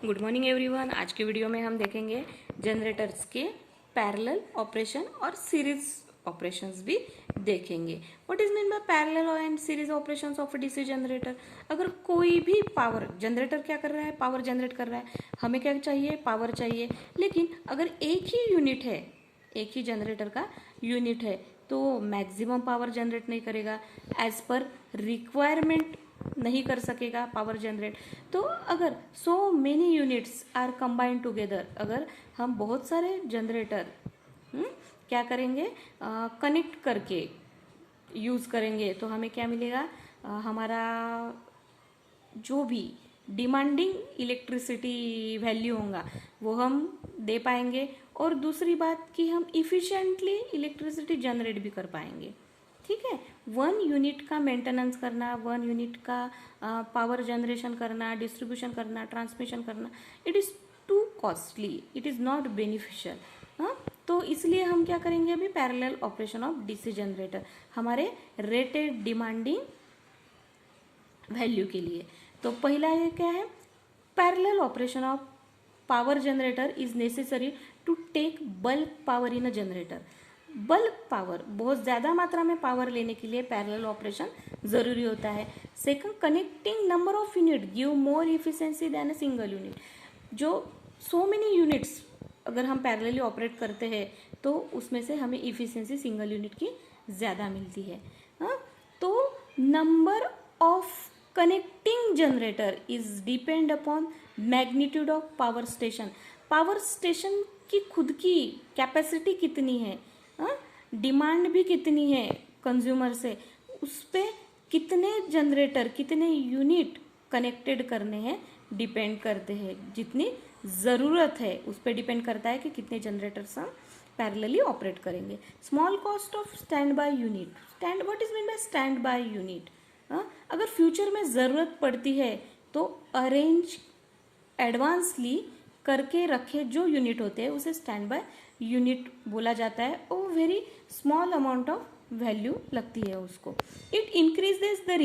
Good morning everyone. आज की video में हम देखेंगे जनरेटर्स के पैरेलल ऑपरेशन और सीरीज ऑपरेशंस भी देखेंगे। What is mean by parallel and series operations of DC generator. अगर कोई भी पावर जनरेटर क्या कर रहा है, पावर जनरेट कर रहा है, हमें क्या चाहिए, पावर चाहिए। लेकिन अगर एक ही यूनिट है, एक ही जनरेटर का यूनिट है, तो मैक्सिमम पावर जनरेट नहीं करेगा, एज पर रिक्वायरमेंट नहीं कर सकेगा पावर जनरेट। तो अगर so many units are combined together, अगर हम बहुत सारे जनरेटर क्या करेंगे, कनेक्ट करके यूज करेंगे, तो हमें क्या मिलेगा, हमारा जो भी डिमांडिंग इलेक्ट्रिसिटी वैल्यू होगा वो हम दे पाएंगे, और दूसरी बात कि हम इफिशिएंटली इलेक्ट्रिसिटी जनरेट भी कर पाएंगे। ठीक है, वन यूनिट का मेंटेनेंस करना, वन यूनिट का पावर जनरेशन करना, डिस्ट्रीब्यूशन करना, ट्रांसमिशन करना, it is too costly, it is not beneficial. हाँ, तो इसलिए हम क्या करेंगे अभी, parallel operation of DC generator हमारे रेटेड डिमांडिंग वैल्यू के लिए। तो पहला ये क्या है, parallel operation of power generator is necessary to take bulk power in a generator. Bulk power, बहुत ज़्यादा मात्रा में पावर लेने के लिए पैरेलल ऑपरेशन ज़रूरी होता है। Second, connecting number of unit give more efficiency than a single unit. जो सो मेनी यूनिट्स अगर हम पैरेलली ऑपरेट करते हैं तो उसमें से हमें इफिशिएंसी सिंगल यूनिट की ज़्यादा मिलती है। हाँ, तो number of connecting generator is depend upon magnitude of power station. Power station की खुद की कैपेसिटी कितनी है, डिमांड भी कितनी है कंज्यूमर से, उस पर कितने जनरेटर, कितने यूनिट कनेक्टेड करने हैं डिपेंड करते हैं। जितनी ज़रूरत है उस पर डिपेंड करता है कि कितने जनरेटर्स हम पैरेलली ऑपरेट करेंगे। Small cost of stand by unit. Stand, what is mean by stand by unit. अगर फ्यूचर में ज़रूरत पड़ती है तो अरेंज एडवांसली करके रखे जो यूनिट होते हैं उसे स्टैंड बाय यूनिट बोला जाता है, और very small amount of value लगती है उसको। It increases the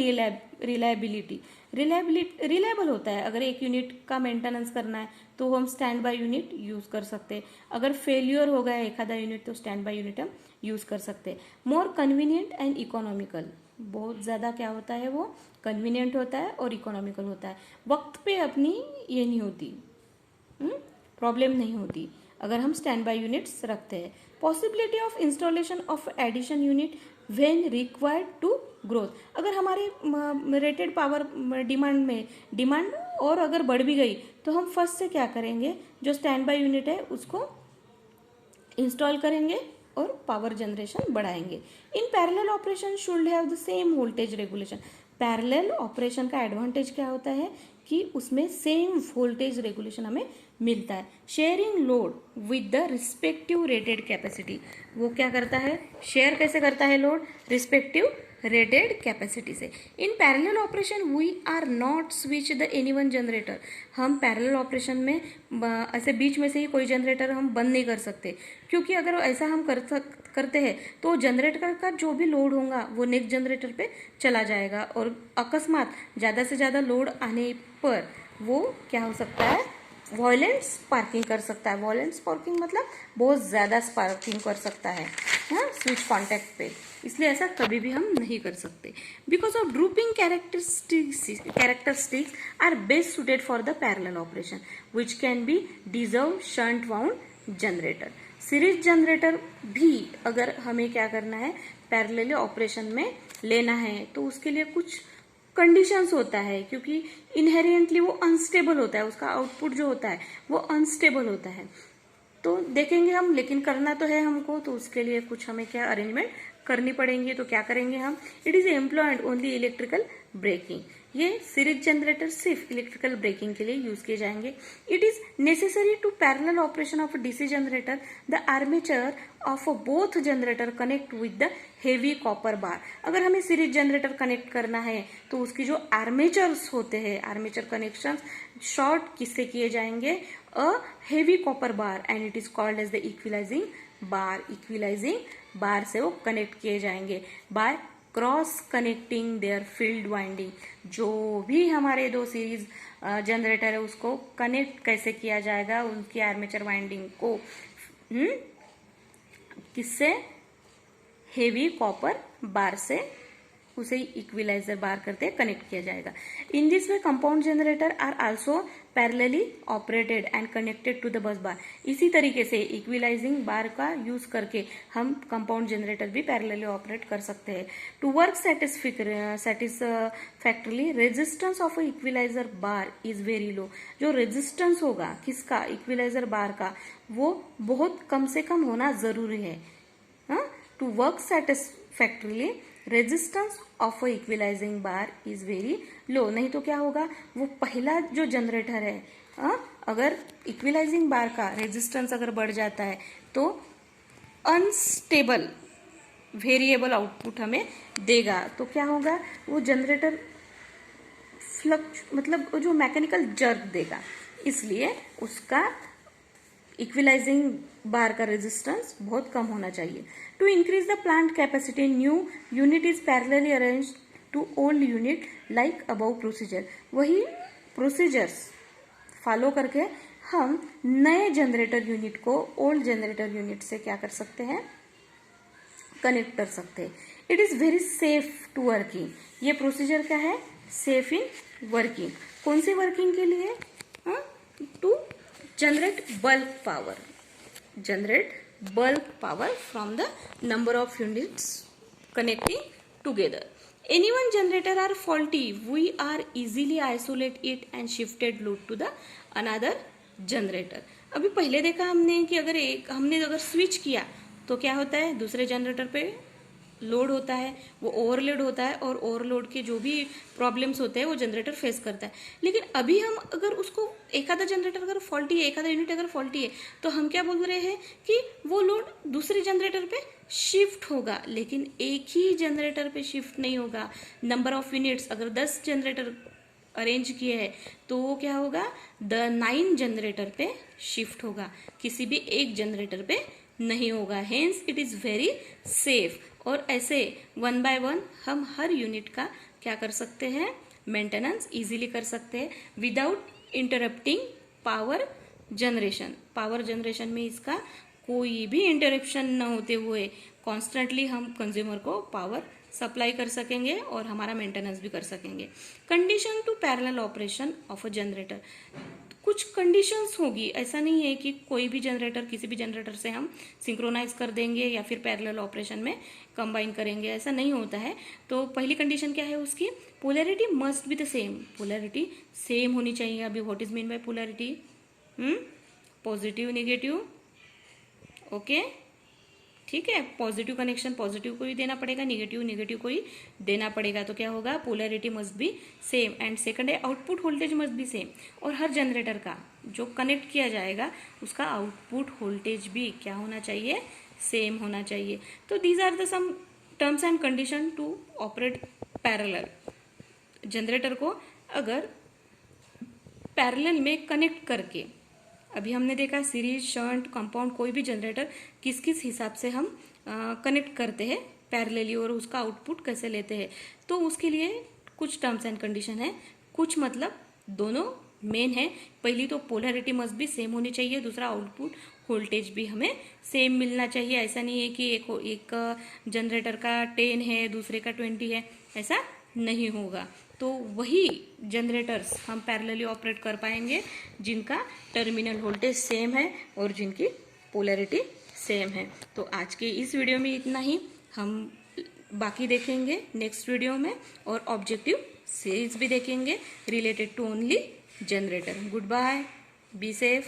reliability. Reliable होता है। अगर एक यूनिट का मेंटेनेंस करना है तो हम स्टैंड बाय यूनिट यूज़ कर सकते हैं। अगर फेल्यूर हो गया एक आधा यूनिट तो स्टैंड बाय यूनिट हम यूज़ कर सकते हैं। मोर कन्वीनियंट एंड इकोनॉमिकल, बहुत ज़्यादा क्या होता है, वो कन्वीनियंट होता है और इकोनॉमिकल होता है। वक्त पे अपनी ये नहीं होती, प्रॉब्लम नहीं होती अगर हम स्टैंड बाय यूनिट्स रखते हैं। Possibility of installation of addition unit when required to growth. अगर हमारे रेटेड पावर डिमांड और अगर बढ़ भी गई तो हम फर्स्ट से क्या करेंगे, जो स्टैंड बाय यूनिट है उसको इंस्टॉल करेंगे और पावर जनरेशन बढ़ाएंगे। इन parallel operation should have the same voltage regulation. Parallel operation का एडवांटेज क्या होता है कि उसमें सेम वोल्टेज रेगुलेशन हमें मिलता है। Sharing load with the respective rated capacity. वो क्या करता है, शेयर कैसे करता है लोड, रिस्पेक्टिव रेटेड कैपेसिटी से। In parallel operation we are not switch the any one generator. हम पैरेलल ऑपरेशन में ऐसे बीच में से ही कोई जनरेटर हम बंद नहीं कर सकते, क्योंकि अगर ऐसा हम करते हैं तो जनरेटर का जो भी लोड होगा वो नेक्स्ट जनरेटर पे चला जाएगा, और अकस्मात ज़्यादा से ज़्यादा लोड आने पर वो क्या हो सकता है, वॉयलेंट स्पार्किंग कर सकता है। वॉयलेंट स्पार्किंग मतलब बहुत ज़्यादा स्पार्किंग कर सकता है स्विच कॉन्टैक्ट पे, इसलिए ऐसा कभी भी हम नहीं कर सकते। Because of drooping characteristics are best suited for the parallel operation which can be deserve shunt wound generator. Series generator भी अगर हमें क्या करना है, पैरेलल ऑपरेशन में लेना है, तो उसके लिए कुछ कंडीशंस होता है, क्योंकि इनहेरेंटली वो अनस्टेबल होता है, उसका आउटपुट जो होता है वो अनस्टेबल होता है। तो देखेंगे हम, लेकिन करना तो है हमको, तो उसके लिए कुछ हमें क्या अरेंजमेंट करनी पड़ेंगी। तो क्या करेंगे हम, it is employed only electrical braking. ये सीरीज जनरेटर सिर्फ इलेक्ट्रिकल ब्रेकिंग के लिए यूज किए जाएंगे। It is necessary to parallel operation of DC generator the armature of both generator connect with the heavy copper bar. अगर हमें series generator connect करना है तो उसकी जो आर्मेचर्स होते हैं, आर्मेचर कनेक्शन शॉर्ट किससे किए जाएंगे, a heavy copper bar, and it is called as the equalising bar. Equalising bar से वो कनेक्ट किए जाएंगे by cross connecting their field winding. जो भी हमारे दो सीरीज जनरेटर है उसको कनेक्ट कैसे किया जाएगा, उनकी आर्मेचर वाइंडिंग को किससे, हेवी कॉपर बार से उसे इक्विलाइजर बार करते कनेक्ट किया जाएगा। In this way compound generator are also parallelly operated and connected to the bus bar. इसी तरीके से इक्विलाइजिंग बार का यूज करके हम कंपाउंड जनरेटर भी पैरेलली ऑपरेट कर सकते हैं। To work satisfactorily resistance of a equaliser bar is very low. जो रेजिस्टेंस होगा किसका, इक्विलाइजर बार का, वो बहुत कम से कम होना जरूरी है। To work satisfactorily resistance of a equalising bar is very low. नहीं तो क्या होगा, वो पहला जो जनरेटर है अगर इक्विलाइजिंग बार का रेजिस्टेंस अगर बढ़ जाता है तो अनस्टेबल वेरिएबल आउटपुट हमें देगा। तो क्या होगा, वो जनरेटर मतलब जो मैकेनिकल जर्क देगा, इसलिए उसका इक्विलाइजिंग बार का रेजिस्टेंस बहुत कम होना चाहिए। To increase the plant capacity new unit is parallelly arranged to old unit like above procedure. वही प्रोसीजर्स फॉलो करके हम नए जनरेटर यूनिट को ओल्ड जनरेटर यूनिट से क्या कर सकते हैं, कनेक्ट कर सकते हैं। It is very safe to working. ये प्रोसीजर क्या है, सेफ इन वर्किंग। कौन सी वर्किंग के लिए, to generate bulk power from the number of units connecting together. Any one generator are faulty, we are easily isolate it and shifted load to the another generator. अभी पहले देखा हमने कि अगर switch किया तो क्या होता है, दूसरे जनरेटर पे लोड होता है, वो ओवरलोड होता है और ओवरलोड के जो भी प्रॉब्लम्स होते हैं वो जनरेटर फेस करता है। लेकिन अभी हम अगर उसको एक आधा जनरेटर अगर फॉल्टी है, एक आधा यूनिट अगर फॉल्टी है, तो हम क्या बोल रहे हैं कि वो लोड दूसरे जनरेटर पे शिफ्ट होगा, लेकिन एक ही जनरेटर पे शिफ्ट नहीं होगा। नंबर ऑफ यूनिट्स अगर 10 जनरेटर अरेंज किए हैं तो वो क्या होगा, 9 जनरेटर पे शिफ्ट होगा, किसी भी एक जनरेटर पे नहीं होगा। Hence it is very safe. और ऐसे 1 बाय 1 हम हर यूनिट का क्या कर सकते हैं, मेंटेनेंस इजीली कर सकते हैं without interrupting power generation. Power generation में इसका कोई भी इंटरप्शन न होते हुए कॉन्स्टेंटली हम कंज्यूमर को पावर सप्लाई कर सकेंगे और हमारा मेंटेनेंस भी कर सकेंगे। Condition to parallel operation of a generator. कुछ कंडीशंस होगी, ऐसा नहीं है कि कोई भी जनरेटर किसी भी जनरेटर से हम सिंक्रोनाइज कर देंगे या फिर पैरेलल ऑपरेशन में कंबाइन करेंगे, ऐसा नहीं होता है। तो पहली कंडीशन क्या है उसकी, polarity must be the same. Polarity same होनी चाहिए। अभी what is mean by polarity, positive negative, okay, ठीक है। पॉजिटिव कनेक्शन पॉजिटिव को ही देना पड़ेगा, नेगेटिव को ही देना पड़ेगा। तो क्या होगा, polarity must be same. And second है output voltage must be same. और हर जनरेटर का जो कनेक्ट किया जाएगा उसका आउटपुट वोल्टेज भी क्या होना चाहिए, सेम होना चाहिए। तो these are the some terms and condition to operate parallel. Generator को अगर पैरेलल में कनेक्ट करके, अभी हमने देखा सीरीज, शंट, कंपाउंड, कोई भी जनरेटर किस किस हिसाब से हम कनेक्ट करते हैं पैरेलली और उसका आउटपुट कैसे लेते हैं। तो उसके लिए कुछ टर्म्स एंड कंडीशन है, कुछ मतलब दोनों मेन है। पहली तो पोलैरिटी मस्ट भी सेम होनी चाहिए, दूसरा आउटपुट वोल्टेज भी हमें सेम मिलना चाहिए। ऐसा नहीं है कि एक जनरेटर का 10 है दूसरे का 20 है, ऐसा नहीं होगा। तो वही जनरेटर्स हम पैरेलली ऑपरेट कर पाएंगे जिनका टर्मिनल वोल्टेज सेम है और जिनकी पोलैरिटी सेम है। तो आज के इस वीडियो में इतना ही, हम बाकी देखेंगे नेक्स्ट वीडियो में और ऑब्जेक्टिव सीरीज भी देखेंगे related to only generator. Good bye, be safe.